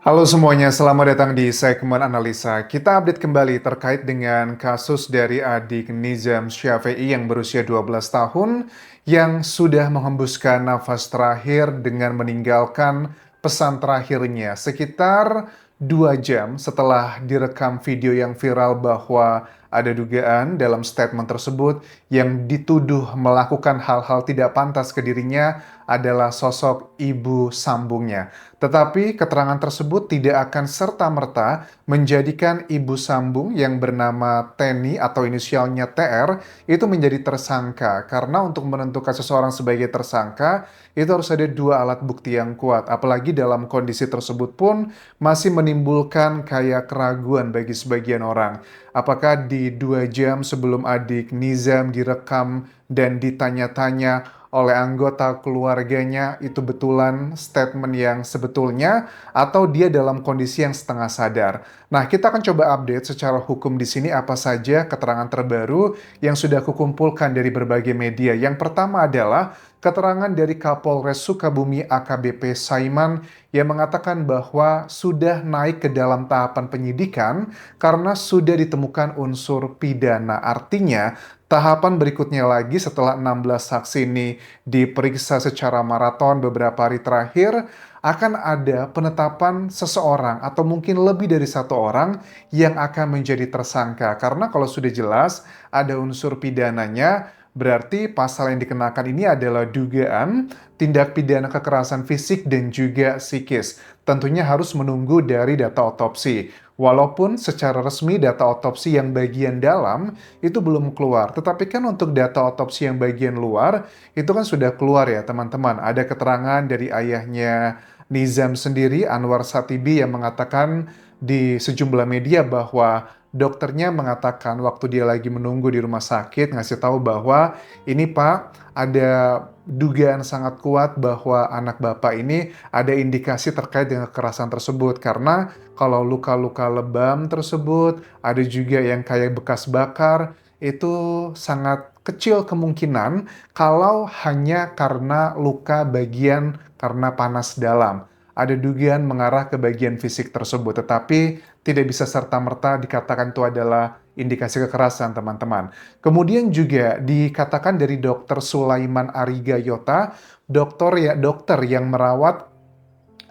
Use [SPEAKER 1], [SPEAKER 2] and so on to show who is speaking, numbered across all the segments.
[SPEAKER 1] Halo semuanya, selamat datang di segmen analisa. Kita update kembali terkait dengan kasus dari adik Nizam Syafi'i yang berusia 12 tahun yang sudah menghembuskan nafas terakhir dengan meninggalkan pesan terakhirnya sekitar 2 jam setelah direkam video yang viral bahwa ada dugaan dalam statement tersebut yang dituduh melakukan hal-hal tidak pantas ke dirinya adalah sosok ibu sambungnya. Tetapi keterangan tersebut tidak akan serta-merta menjadikan ibu sambung yang bernama Teni atau inisialnya TR itu menjadi tersangka. Karena untuk menentukan seseorang sebagai tersangka, itu harus ada dua alat bukti yang kuat. Apalagi dalam kondisi tersebut pun masih menimbulkan kayak keraguan bagi sebagian orang. Apakah di 2 jam sebelum adik Nizam direkam dan ditanya-tanya oleh anggota keluarganya itu betulan statement yang sebetulnya atau dia dalam kondisi yang setengah sadar. Nah, kita akan coba update secara hukum di sini apa saja keterangan terbaru yang sudah kukumpulkan dari berbagai media. Yang pertama adalah keterangan dari Kapolres Sukabumi AKBP Saiman yang mengatakan bahwa sudah naik ke dalam tahapan penyidikan karena sudah ditemukan unsur pidana. Artinya, tahapan berikutnya lagi setelah 16 saksi ini diperiksa secara maraton beberapa hari terakhir, akan ada penetapan seseorang atau mungkin lebih dari satu orang yang akan menjadi tersangka. Karena kalau sudah jelas ada unsur pidananya, berarti pasal yang dikenakan ini adalah dugaan tindak pidana kekerasan fisik dan juga psikis. Tentunya harus menunggu dari data otopsi. Walaupun secara resmi data otopsi yang bagian dalam itu belum keluar. Tetapi kan untuk data otopsi yang bagian luar, itu kan sudah keluar ya teman-teman. Ada keterangan dari ayahnya Nizam sendiri, Anwar Satibi, yang mengatakan di sejumlah media bahwa dokternya mengatakan waktu dia lagi menunggu di rumah sakit, ngasih tahu bahwa ini Pak, ada dugaan sangat kuat bahwa anak Bapak ini ada indikasi terkait dengan kekerasan tersebut. Karena kalau luka-luka lebam tersebut, ada juga yang kayak bekas bakar, itu sangat kecil kemungkinan kalau hanya karena luka bagian karena panas dalam. Ada dugaan mengarah ke bagian fisik tersebut, tetapi tidak bisa serta-merta dikatakan itu adalah indikasi kekerasan, teman-teman. Kemudian juga dikatakan dari Dokter Sulaiman Ariga Yota, dokter yang merawat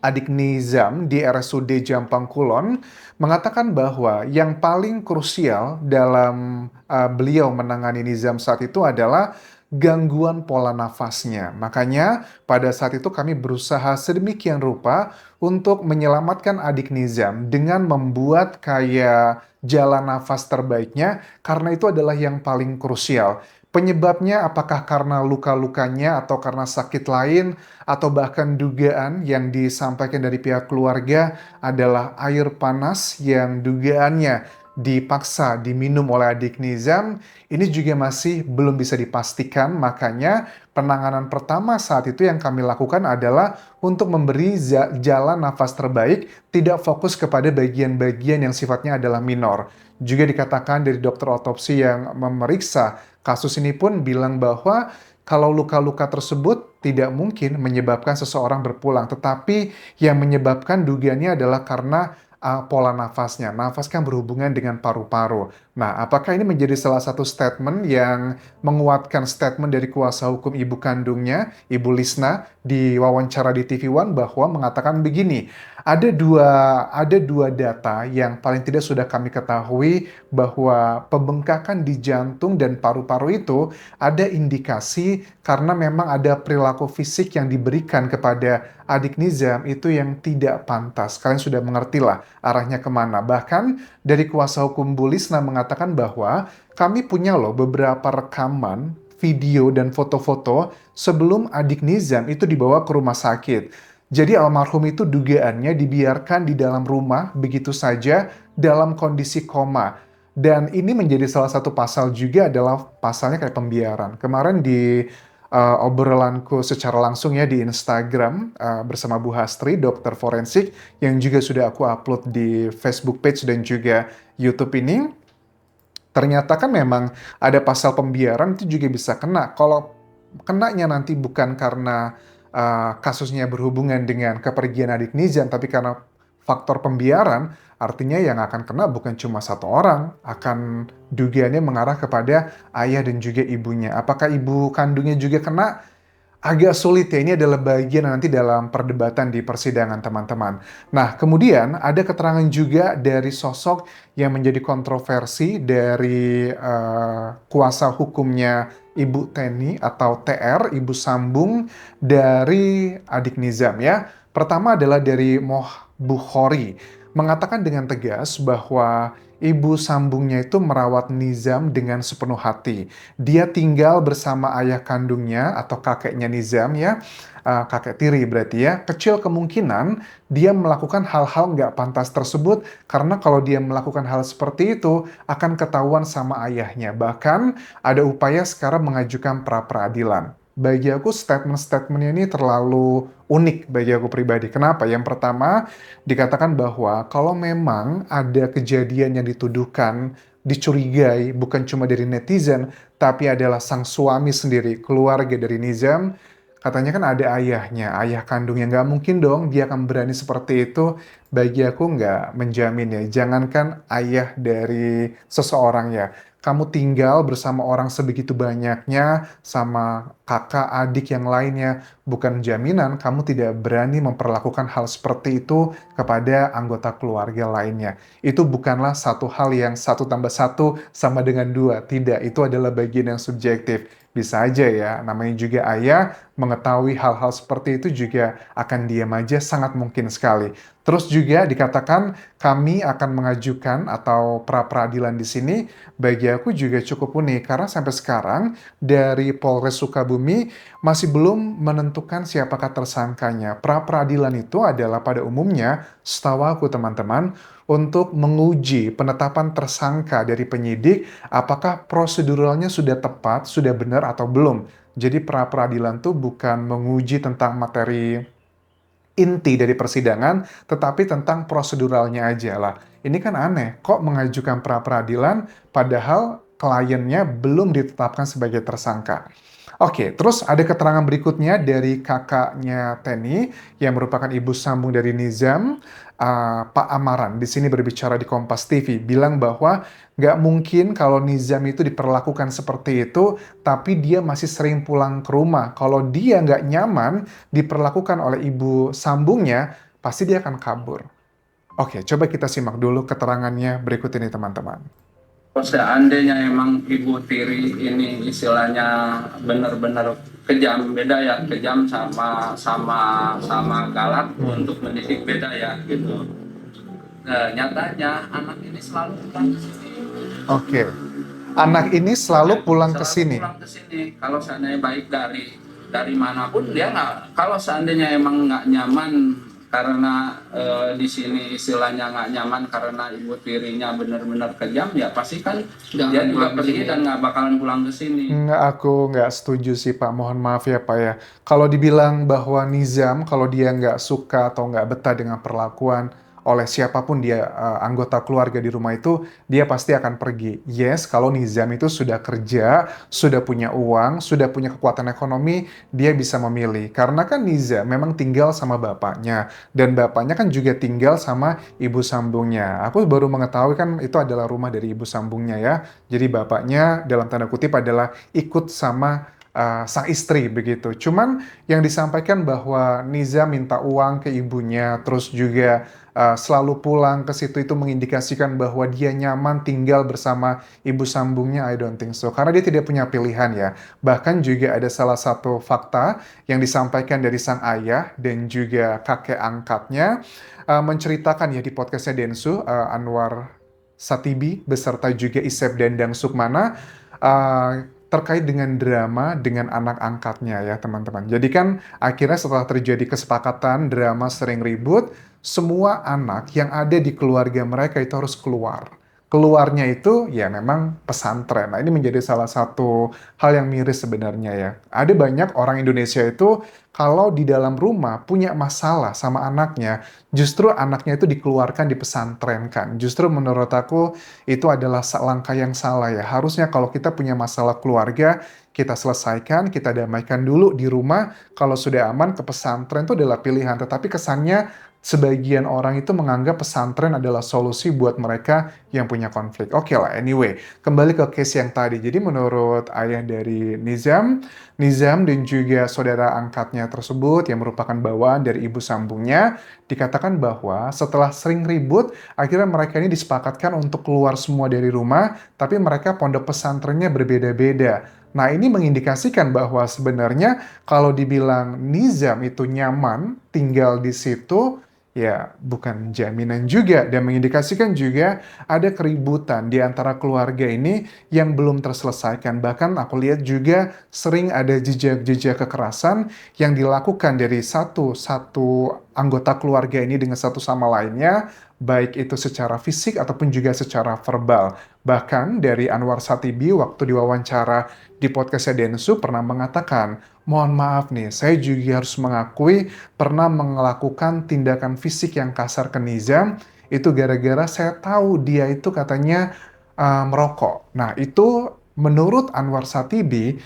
[SPEAKER 1] adik Nizam di RSUD Jampang Kulon, mengatakan bahwa yang paling krusial dalam beliau menangani Nizam saat itu adalah gangguan pola nafasnya. Makanya pada saat itu kami berusaha sedemikian rupa untuk menyelamatkan adik Nizam dengan membuat kayak jalan nafas terbaiknya karena itu adalah yang paling krusial. Penyebabnya apakah karena luka-lukanya atau karena sakit lain atau bahkan dugaan yang disampaikan dari pihak keluarga adalah air panas yang dugaannya dipaksa diminum oleh adik Nizam, ini juga masih belum bisa dipastikan. Makanya penanganan pertama saat itu yang kami lakukan adalah untuk memberi jalan nafas terbaik, tidak fokus kepada bagian-bagian yang sifatnya adalah minor. Juga dikatakan dari dokter otopsi yang memeriksa kasus ini pun bilang bahwa kalau luka-luka tersebut tidak mungkin menyebabkan seseorang berpulang, tetapi yang menyebabkan dugaannya adalah karena pola nafasnya. Nafas kan berhubungan dengan paru-paru. Nah, apakah ini menjadi salah satu statement yang menguatkan statement dari kuasa hukum ibu kandungnya, Ibu Lisna, di wawancara di TV One bahwa mengatakan begini, ada dua data yang paling tidak sudah kami ketahui bahwa pembengkakan di jantung dan paru-paru itu ada indikasi karena memang ada perilaku fisik yang diberikan kepada adik Nizam itu yang tidak pantas. Kalian sudah mengerti lah arahnya kemana. Bahkan dari kuasa hukum Bu Lisna mengatakan bahwa kami punya loh beberapa rekaman, video, dan foto-foto sebelum adik Nizam itu dibawa ke rumah sakit. Jadi almarhum itu dugaannya dibiarkan di dalam rumah begitu saja dalam kondisi koma. Dan ini menjadi salah satu pasal juga adalah pasalnya kayak pembiaran. Kemarin di obrolanku secara langsung ya di Instagram bersama Bu Hastri, dokter forensik, yang juga sudah aku upload di Facebook page dan juga YouTube ini, ternyata kan memang ada pasal pembiaran itu juga bisa kena. Kalau kenanya nanti bukan karena kasusnya berhubungan dengan kepergian adik Nizam, tapi karena faktor pembiaran, artinya yang akan kena bukan cuma satu orang, akan dugaannya mengarah kepada ayah dan juga ibunya. Apakah ibu kandungnya juga kena? Agak sulit ya, ini adalah bagian nanti dalam perdebatan di persidangan teman-teman. Nah, kemudian ada keterangan juga dari sosok yang menjadi kontroversi dari kuasa hukumnya Ibu Teni atau TR, Ibu Sambung dari adik Nizam ya. Pertama adalah dari Moh Bukhori, mengatakan dengan tegas bahwa ibu sambungnya itu merawat Nizam dengan sepenuh hati. Dia tinggal bersama ayah kandungnya atau kakeknya Nizam ya, kakek tiri berarti ya. Kecil kemungkinan dia melakukan hal-hal nggak pantas tersebut karena kalau dia melakukan hal seperti itu akan ketahuan sama ayahnya. Bahkan ada upaya sekarang mengajukan pra-peradilan. Bagi aku statement-statementnya ini terlalu unik bagi aku pribadi. Kenapa? Yang pertama, dikatakan bahwa kalau memang ada kejadian yang dituduhkan, dicurigai bukan cuma dari netizen, tapi adalah sang suami sendiri, keluarga dari Nizam, katanya kan ada ayahnya, ayah kandungnya. Nggak mungkin dong dia akan berani seperti itu. Bagi aku nggak menjamin ya. Jangankan ayah dari seseorang ya. Kamu tinggal bersama orang sebegitu banyaknya, sama kakak, adik yang lainnya. Bukan jaminan kamu tidak berani memperlakukan hal seperti itu kepada anggota keluarga lainnya. Itu bukanlah satu hal yang satu tambah satu sama dengan dua. Tidak, itu adalah bagian yang subjektif. Bisa aja ya, namanya juga ayah, mengetahui hal-hal seperti itu juga akan diam aja, sangat mungkin sekali. Terus juga dikatakan kami akan mengajukan atau pra-peradilan di sini, bagi aku juga cukup unik karena sampai sekarang dari Polres Sukabumi masih belum menentukan siapakah tersangkanya. Pra-peradilan itu adalah pada umumnya, setahu aku teman-teman, untuk menguji penetapan tersangka dari penyidik, apakah proseduralnya sudah tepat, sudah benar atau belum. Jadi pra-peradilan itu bukan menguji tentang materi inti dari persidangan, tetapi tentang proseduralnya aja lah. Ini kan aneh, kok mengajukan pra-peradilan padahal kliennya belum ditetapkan sebagai tersangka. Oke, terus ada keterangan berikutnya dari kakaknya Teni yang merupakan ibu sambung dari Nizam, Pak Amaran. Di sini berbicara di Kompas TV, bilang bahwa nggak mungkin kalau Nizam itu diperlakukan seperti itu, tapi dia masih sering pulang ke rumah. Kalau dia nggak nyaman diperlakukan oleh ibu sambungnya, pasti dia akan kabur. Oke, coba kita simak dulu keterangannya berikut ini teman-teman.
[SPEAKER 2] Kalau seandainya emang ibu tiri ini istilahnya benar-benar kejam, beda ya, kejam sama galak untuk mendidik, beda ya gitu. Nah, nyatanya anak ini selalu pulang ke sini.
[SPEAKER 1] Oke, anak ini selalu pulang ke
[SPEAKER 2] Selalu
[SPEAKER 1] sini.
[SPEAKER 2] pulang ke sini. Kalau seandainya baik dari manapun, dia nggak. Kalau seandainya emang nggak nyaman karena di sini istilahnya nggak nyaman karena ibu tirinya benar-benar kejam, ya pasti kan dia juga pergi dan nggak bakalan pulang ke sini.
[SPEAKER 1] Aku nggak setuju sih Pak, mohon maaf ya Pak ya. Kalau dibilang bahwa Nizam, kalau dia nggak suka atau nggak betah dengan perlakuan oleh siapapun dia anggota keluarga di rumah itu, dia pasti akan pergi. Yes, kalau Nizam itu sudah kerja, sudah punya uang, sudah punya kekuatan ekonomi, dia bisa memilih. Karena kan Nizam memang tinggal sama bapaknya, dan bapaknya kan juga tinggal sama ibu sambungnya. Aku baru mengetahui kan itu adalah rumah dari ibu sambungnya ya. Jadi bapaknya dalam tanda kutip adalah ikut sama sang istri begitu. Cuman yang disampaikan bahwa Niza minta uang ke ibunya, terus juga selalu pulang ke situ itu mengindikasikan bahwa dia nyaman tinggal bersama ibu sambungnya. I don't think so. Karena dia tidak punya pilihan ya. Bahkan juga ada salah satu fakta yang disampaikan dari sang ayah dan juga kakek angkatnya menceritakan ya di podcastnya Densu, Anwar Satibi beserta juga Isep Dandang Sukmana terkait dengan drama dengan anak angkatnya ya teman-teman. Jadi kan akhirnya setelah terjadi kesepakatan drama sering ribut, semua anak yang ada di keluarga mereka itu harus keluar. Keluarnya itu ya memang pesantren. Nah ini menjadi salah satu hal yang miris sebenarnya ya. Ada banyak orang Indonesia itu kalau di dalam rumah punya masalah sama anaknya, justru anaknya itu dikeluarkan di pesantren kan. Justru menurut aku itu adalah langkah yang salah ya. Harusnya kalau kita punya masalah keluarga, kita selesaikan, kita damaikan dulu di rumah. Kalau sudah aman ke pesantren itu adalah pilihan. Tetapi kesannya sebagian orang itu menganggap pesantren adalah solusi buat mereka yang punya konflik. Oke lah, anyway, kembali ke case yang tadi. Jadi menurut ayah dari Nizam, Nizam dan juga saudara angkatnya tersebut yang merupakan bawaan dari ibu sambungnya, dikatakan bahwa setelah sering ribut, akhirnya mereka ini disepakatkan untuk keluar semua dari rumah, tapi mereka pondok pesantrennya berbeda-beda. Nah, ini mengindikasikan bahwa sebenarnya kalau dibilang Nizam itu nyaman tinggal di situ, ya bukan jaminan juga dan mengindikasikan juga ada keributan di antara keluarga ini yang belum terselesaikan. Bahkan aku lihat juga sering ada jejak-jejak kekerasan yang dilakukan dari satu anggota keluarga ini dengan satu sama lainnya, baik itu secara fisik ataupun juga secara verbal. Bahkan dari Anwar Satibi waktu diwawancara di podcastnya Densu pernah mengatakan, mohon maaf nih, saya juga harus mengakui pernah melakukan tindakan fisik yang kasar ke Nizam, itu gara-gara saya tahu dia itu katanya merokok. Nah, itu menurut Anwar Satibi,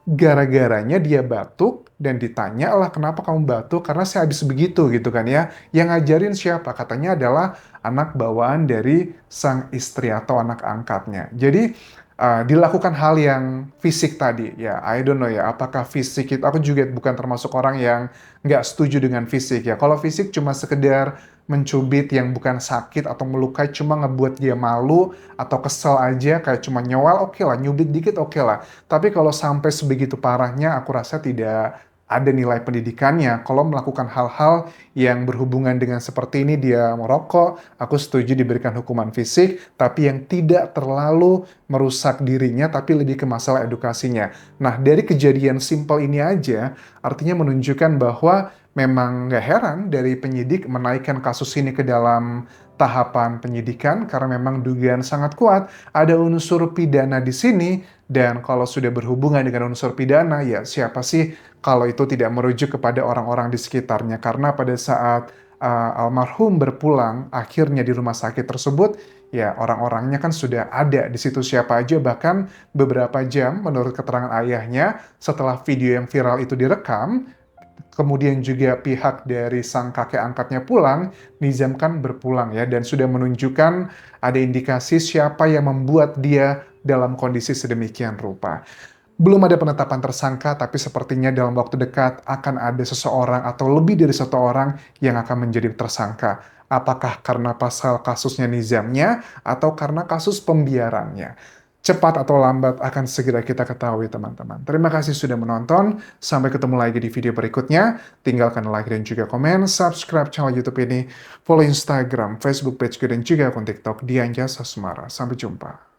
[SPEAKER 1] gara-garanya dia batuk dan ditanya lah kenapa kamu batuk karena saya habis begitu gitu kan ya. Yang ngajarin siapa? Katanya adalah anak bawaan dari sang istri atau anak angkatnya. Jadi dilakukan hal yang fisik tadi ya. I don't know ya apakah fisik itu, aku juga bukan termasuk orang yang nggak setuju dengan fisik ya. Kalau fisik cuma sekedar mencubit yang bukan sakit atau melukai cuma ngebuat dia malu atau kesel aja kayak cuma nyowal oke lah, nyubit dikit oke lah. Tapi kalau sampai sebegitu parahnya, aku rasa tidak ada nilai pendidikannya. Kalau melakukan hal-hal yang berhubungan dengan seperti ini, dia merokok, aku setuju diberikan hukuman fisik, tapi yang tidak terlalu merusak dirinya, tapi lebih ke masalah edukasinya. Nah, dari kejadian simpel ini aja, artinya menunjukkan bahwa memang nggak heran dari penyidik menaikkan kasus ini ke dalam tahapan penyidikan karena memang dugaan sangat kuat ada unsur pidana di sini dan kalau sudah berhubungan dengan unsur pidana ya siapa sih kalau itu tidak merujuk kepada orang-orang di sekitarnya karena pada saat almarhum berpulang akhirnya di rumah sakit tersebut ya orang-orangnya kan sudah ada di situ siapa aja bahkan beberapa jam menurut keterangan ayahnya setelah video yang viral itu direkam kemudian juga pihak dari sang kakek angkatnya pulang, Nizam kan berpulang ya, dan sudah menunjukkan ada indikasi siapa yang membuat dia dalam kondisi sedemikian rupa. Belum ada penetapan tersangka, tapi sepertinya dalam waktu dekat akan ada seseorang atau lebih dari satu orang yang akan menjadi tersangka. Apakah karena pasal kasusnya Nizamnya atau karena kasus pembiarannya? Cepat atau lambat akan segera kita ketahui teman-teman. Terima kasih sudah menonton. Sampai ketemu lagi di video berikutnya. Tinggalkan like dan juga komen. Subscribe channel YouTube ini. Follow Instagram, Facebook page dan juga akun TikTok Dian Jasa Semara. Sampai jumpa.